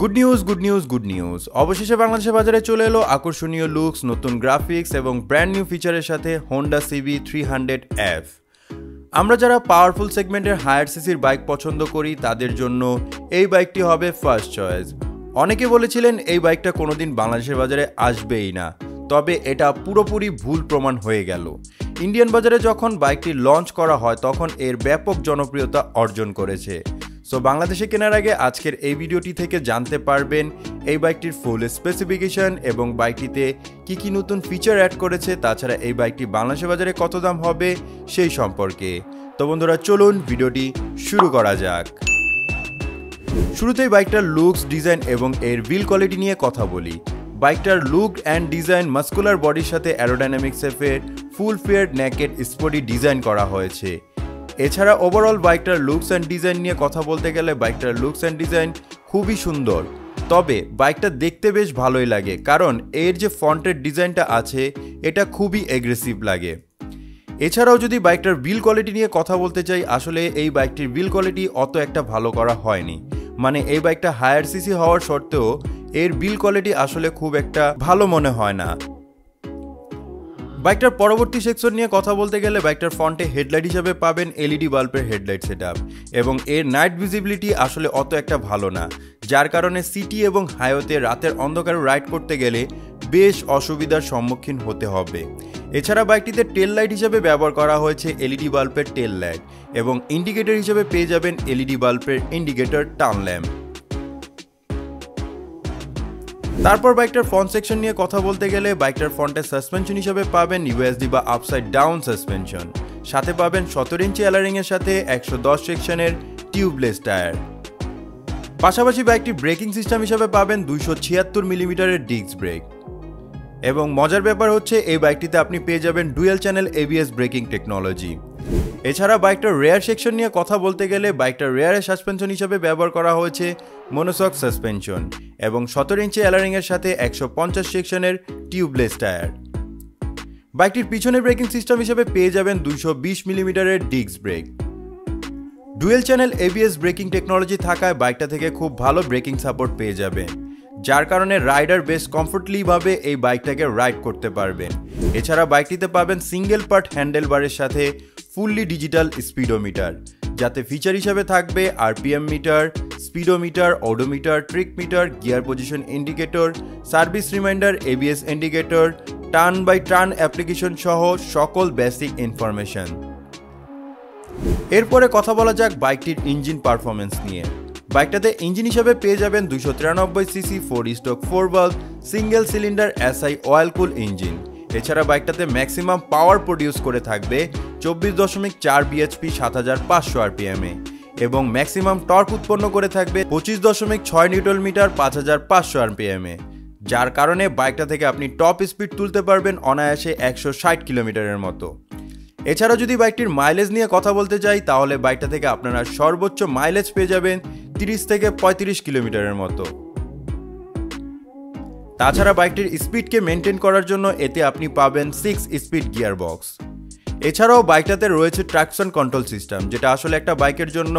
Good news অবশেষে বাংলাদেশের বাজারে চলে এলো আকর্ষণীয় লুকস, নতুন গ্রাফিক্স এবং ব্র্যান্ড নিউ ফিচারের সাথে হোন্ডা সিবি 300F। আমরা যারা পাওয়ারফুল সেগমেন্টের হায়ার সিসির বাইক পছন্দ করি তাদের জন্য এই বাইকটি হবে ফার্স্ট চয়েস। অনেকে বলেছিলেন এই বাইকটা কোনোদিন বাংলাদেশের বাজারে আসবেই না, তবে এটা পুরোপুরি ভুল প্রমাণ হয়ে গেল। ইন্ডিয়ান বাজারে যখন বাইকটি লঞ্চ করা হয় তখন এর ব্যাপক জনপ্রিয়তা অর্জন করেছে। সো বাংলাদেশে কেনার আগে আজকের এই ভিডিওটি থেকে জানতে পারবেন এই বাইকটির ফুল স্পেসিফিকেশন এবং বাইকটিতে কি কি নতুন ফিচার অ্যাড করেছে, তাছাড়া এই বাইকটি বাংলাদেশের বাজারে কত দাম হবে সেই সম্পর্কে। তো বন্ধুরা চলুন ভিডিওটি শুরু করা যাক। শুরুতেই বাইকটার লুকস, ডিজাইন এবং এর বিল্ড কোয়ালিটি নিয়ে কথা বলি। বাইকটার লুক অ্যান্ড ডিজাইন মাস্কুলার বডির সাথে অ্যারোডাইনামিক সেফের ফুল ফেয়ার নেকেড স্পোর্টি ডিজাইন করা হয়েছে। এছাড়া ওভারঅল বাইকটার লুকস অ্যান্ড ডিজাইন নিয়ে কথা বলতে গেলে বাইকটার লুকস অ্যান্ড ডিজাইন খুবই সুন্দর, তবে বাইকটা দেখতে বেশ ভালোই লাগে কারণ এর যে ফ্রন্টের ডিজাইনটা আছে এটা খুবই এগ্রেসিভ লাগে। এছাড়াও যদি বাইকটার বিল্ড কোয়ালিটি নিয়ে কথা বলতে চাই, আসলে এই বাইকটির বিল্ড কোয়ালিটি অত একটা ভালো করা হয়নি। মানে এই বাইকটা হায়ার সিসি হওয়ার সত্ত্বেও এর বিল্ড কোয়ালিটি আসলে খুব একটা ভালো মনে হয় না। বাইকটার পরবর্তী সেকশন নিয়ে কথা বলতে গেলে বাইকটার ফ্রন্টে হেডলাইট হিসেবে পাবেন এলইডি বাল্বের হেডলাইট সেটআপ এবং এর নাইট ভিজিবিলিটি আসলে অত একটা ভালো না, যার কারণে সিটি এবং হাইওয়েতে রাতের অন্ধকারে রাইড করতে গেলে বেশ অসুবিধার সম্মুখীন হতে হবে। এছাড়া বাইকটিতে টেল লাইট হিসেবে ব্যবহার করা হয়েছে এলইডি বাল্বের টেল লাইট এবং ইন্ডিকেটর হিসেবে পেয়ে যাবেন এলইডি বাল্বের ইন্ডিকেটর টার্ন ল্যাম্প। তারপর বাইকটার ফ্রন্ট সেকশন নিয়ে কথা বলতে গেলে বাইকটার ফ্রন্টের সাসপেনশন হিসেবে পাবেন ইউএসডি বা আপসাইড ডাউন সাসপেনশন, সাথে পাবেন 17 ইঞ্চি অ্যালারিং এর সাথে 110 সেকশনের টিউবলেস টায়ার। পাশাপাশি বাইকটি ব্রেকিং সিস্টেম হিসেবে পাবেন 276 মিলিমিটারের ডিস্ক ব্রেক এবং মজার ব্যাপার হচ্ছে এই বাইকটিতে আপনি পেয়ে যাবেন dual channel ABS braking technology. এছাড়া বাইকটার রেয়ার সেকশন নিয়ে কথা বলতে গেলে বাইকটার রেয়ারের সাসপেনশন হিসেবে ব্যবহার করা হয়েছে মনোসক সাসপেনশন এবং 17 ইঞ্চি অ্যালারিং এর সাথে 150 সেকশনের টিউবলেস টায়ার। বাইকটির পিছনের ব্রেকিং সিস্টেম হিসেবে পেয়ে যাবেন 220 মিলিমিটারের disc brake. Dual channel ABS braking technology থাকায় বাইকটা থেকে খুব ভালো ব্রেকিং সাপোর্ট পেয়ে যাবেন, যার কারণে রাইডার বেশ কমফোর্টলি ভাবে এই বাইকটাকে রাইড করতে পারবেন। এছাড়া বাইকটিতে পাবেন সিঙ্গেল পার্ট হ্যান্ডেল বারের সাথে ফুললি ডিজিটাল স্পিডোমিটার, যাতে ফিচার হিসেবে থাকবে RPM meter, speedometer, odometer, trip meter, gear position indicator, service reminder, ABS indicator, turn by turn application সহ সকল বেসিক ইনফরমেশন। এরপরে কথা বলা যাক বাইকটির ইঞ্জিন পারফরমেন্স নিয়ে। বাইকটাতে ইঞ্জিন হিসেবে পেয়ে যাবেন 293 CC 4 stroke 4 valve single cylinder SI oil কুল ইঞ্জিন। এছাড়া বাইকটাতে ম্যাক্সিমাম পাওয়ার প্রডিউস করে থাকবে 24.4 বিএইচপি 7500 আরপিএমে এবং ম্যাক্সিমাম টর্ক উৎপন্ন করে থাকবে 25.6 নিউটন মিটার 5500 আরপিএমে, যার কারণে বাইকটা থেকে আপনি টপ স্পিড তুলতে পারবেন অনায়াসে 160 কিলোমিটারের মতো। এছাড়া যদি বাইকটির মাইলেজ নিয়ে কথা বলতে চাই তাহলে বাইকটা থেকে আপনারা সর্বোচ্চ মাইলেজ পেয়ে যাবেন 30 থেকে 35 কিলোমিটারের মতো। তাছাড়া বাইকটির স্পিডকে মেনটেন করার জন্য এতে আপনি পাবেন 6 স্পিড গিয়ার বক্স। এছাড়াও বাইকটাতে রয়েছে ট্রাকশন কন্ট্রোল সিস্টেম, যেটা আসলে একটা বাইকের জন্য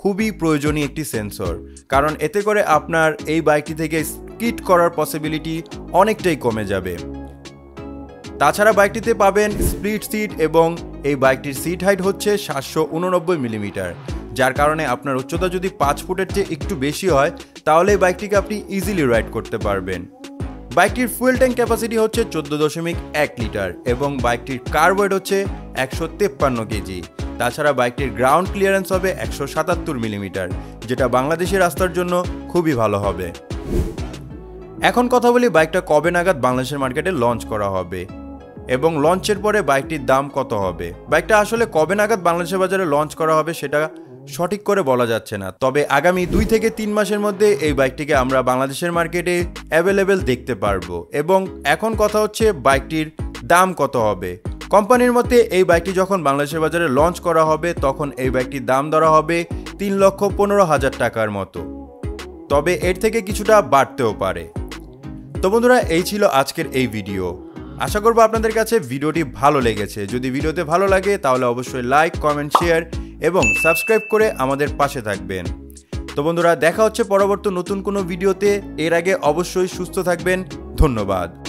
খুবই প্রয়োজনীয় একটি সেন্সর, কারণ এতে করে আপনার এই বাইকটি থেকে স্কিড করার পসিবিলিটি অনেকটাই কমে যাবে। তাছাড়া বাইকটিতে পাবেন স্প্লিট সিট এবং এই বাইকটির সিট হাইট হচ্ছে 789 মিলিমিটার, যার কারণে আপনার উচ্চতা যদি 5 ফুটের চেয়ে একটু বেশি হয় তাহলে এই বাইকটিকে আপনি ইজিলি রাইড করতে পারবেন। বাইকটির ফুয়েল ট্যাঙ্ক ক্যাপাসিটি হচ্ছে 14.1 লিটার এবং বাইকটির কার ওয়েট হচ্ছে 153 কেজি। তাছাড়া বাইকটির গ্রাউন্ড ক্লিয়ারেন্স হবে 177 মিলিমিটার, যেটা বাংলাদেশের রাস্তার জন্য খুবই ভালো হবে। এখন কথা বলি বাইকটা কবে নাগাদ বাংলাদেশের মার্কেটে লঞ্চ করা হবে এবং লঞ্চের পরে বাইকটির দাম কত হবে। বাইকটা আসলে কবে নাগাদ বাংলাদেশের বাজারে লঞ্চ করা হবে সেটা সঠিক করে বলা যাচ্ছে না, তবে আগামী 2 থেকে 3 মাসের মধ্যে এই বাইকটিকে আমরা বাংলাদেশের মার্কেটে অ্যাভেলেবেল দেখতে পারবো। এবং এখন কথা হচ্ছে বাইকটির দাম কত হবে। কোম্পানির মতে এই বাইকটি যখন বাংলাদেশের বাজারে লঞ্চ করা হবে তখন এই বাইকটির দাম ধরা হবে 3,15,000 টাকার মতো, তবে এর থেকে কিছুটা বাড়তেও পারে। তো বন্ধুরা, এই ছিল আজকের এই ভিডিও। আশা করব আপনাদের কাছে ভিডিওটি ভালো লেগেছে। যদি ভিডিওতে ভালো লাগে তাহলে অবশ্যই লাইক, কমেন্ট, শেয়ার এবং সাবস্ক্রাইব করে আমাদের পাশে থাকবেন। তো বন্ধুরা দেখা হচ্ছে পরবর্তী নতুন কোনো ভিডিওতে। এর আগে অবশ্যই সুস্থ থাকবেন। ধন্যবাদ।